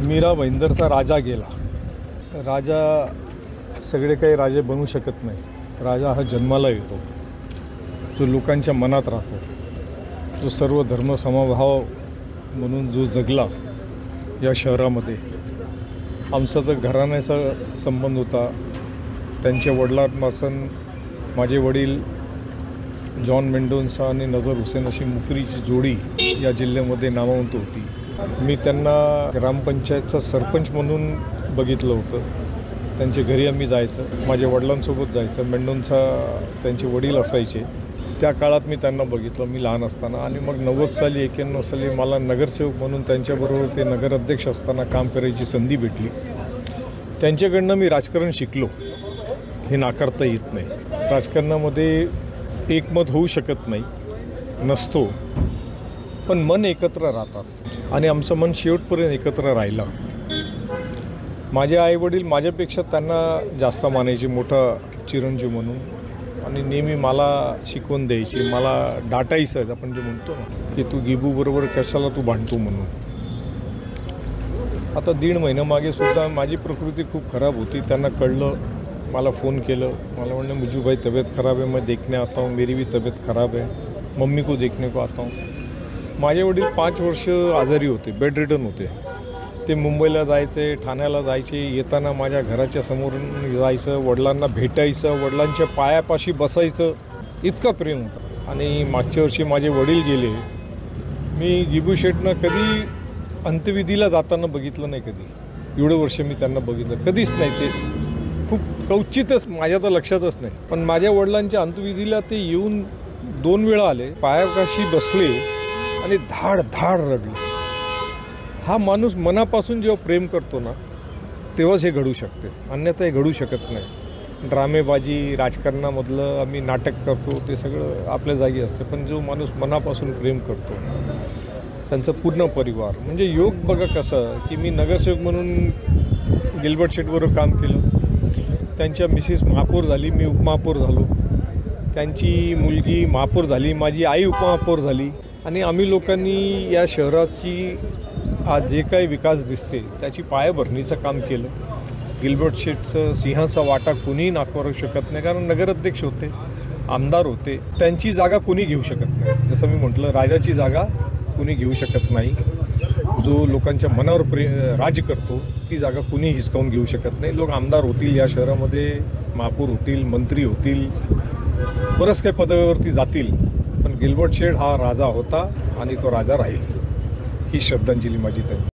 मीरा भाईंदरचा राजा गेला. राजा सगळे काही राजे बनू शकत नाही. राजा हा जन्माला येतो, जो लोकांच्या मनात राहतो, जो सर्व धर्म समभाव म्हणून जो जगला या शहरामध्ये. आमचा तर घराण्याचा संबंध होता. त्यांच्या वडिलांपासून माझे वडील जॉन मेंडोन्सा आणि नजर हुसेन अशी मुकरीची जोडी या जिल्ह्यामध्ये नामवंत होती. मी त्यांना ग्रामपंचायतचा सरपंच म्हणून बघितलं होतं. त्यांच्या घरी आम्ही जायचं, माझ्या वडिलांसोबत जायचं. मेंडोन्सा त्यांचे वडील असायचे. त्या काळात मी त्यांना बघितलं, मी लहान असताना. आणि मग 90 साली 91 साली मला नगरसेवक म्हणून त्यांच्याबरोबर ते नगराध्यक्ष असताना काम करायची संधी भेटली. त्यांच्याकडनं मी राजकारण शिकलो, हे नाकारता येत नाही. राजकारणामध्ये एकमत होऊ शकत नाही, नसतो, पण मन एकत्र राहतात आणि आमचं मन शेवटपर्यंत एकत्र राहिलं. माझे आईवडील माझ्यापेक्षा त्यांना जास्त मानायचे, मोठा चिरंजीव म्हणून, आणि नेहमी मला शिकवून द्यायची, मला डाटायचं. आपण जे म्हणतो ना की तू गिबूबरोबर कशाला तू भांडतो म्हणून. आता 1.5 महिन्यामागे सुद्धा माझी प्रकृती खूप खराब होती. त्यांना कळलं, मला फ़ोन केलं. मला म्हणलं मुझे भाई तबीयत ख़राब है, मैं देखने आता हूँ, मेरी भी तबीयत ख़राब है, मम्मी को देखने को आता हूँ. माझे वडील 5 वर्ष आजारी होते, बेड रिडन होते. ते मुंबईला जायचे, ठाण्याला जायचे. येताना माझ्या घराच्या समोरून जायचं, वडिलांना भेटायचं, वडिलांच्या पायापाशी बसायचं, इतकं प्रेम होतं. आणि मागच्या वर्षी माझे वडील गेले. मी गिबू शेठनं कधी अंत्यविधीला जाताना बघितलं नाही. कधी एवढं वर्ष मी त्यांना बघितलं कधीच नाही. ते खूप क्वचितच, माझ्या तर लक्षातच नाही. पण माझ्या वडिलांच्या अंत्यविधीला ते येऊन 2 वेळा आले, पायापाशी बसले आणि धाड धाड रडले. हा माणूस मनापासून जेव्हा प्रेम करतो ना, तेव्हाच हे घडू शकते, अन्यथा हे घडू शकत नाही. ड्रामेबाजी, राजकारणामधलं आम्ही नाटक करतो, ते सगळं आपल्या जागी असतं. पण जो माणूस मनापासून प्रेम करतो, त्यांचा पूर्ण परिवार, म्हणजे योग बघा कसं की मी नगरसेवक म्हणून गिल्बर्ट शेठबरोबर काम केलं. त्यांच्या मिसेस महापौर झाली, मी उपमहापौर झालो. त्यांची मुलगी महापौर झाली, माझी आई उपमहापौर झाली. आणि आम्ही लोकांनी या शहराची आज जे काही विकास दिसते त्याची पायाभरणीचं काम केलं. गिल्बर्ट शेठचं सिंहाचा वाटा कुणीही नाकारू शकत नाही, कारण नगराध्यक्ष होते, आमदार होते. त्यांची जागा कुणी घेऊ शकत नाही. जसं मी म्हटलं, राजाची जागा कुणी घेऊ शकत नाही. जो लोकांच्या मनावर राज करतो ती जागा कुणी हिसकावून घेऊ शकत नाही. लोक आमदार होतील या शहरामध्ये, महापौर होतील, मंत्री होतील, बरंच काही पदावरती जातील, पण गिल्बर्ट शेठ हा राजा होता आणि तो राजा राहील. ही श्रद्धांजली माझी त्यांनी.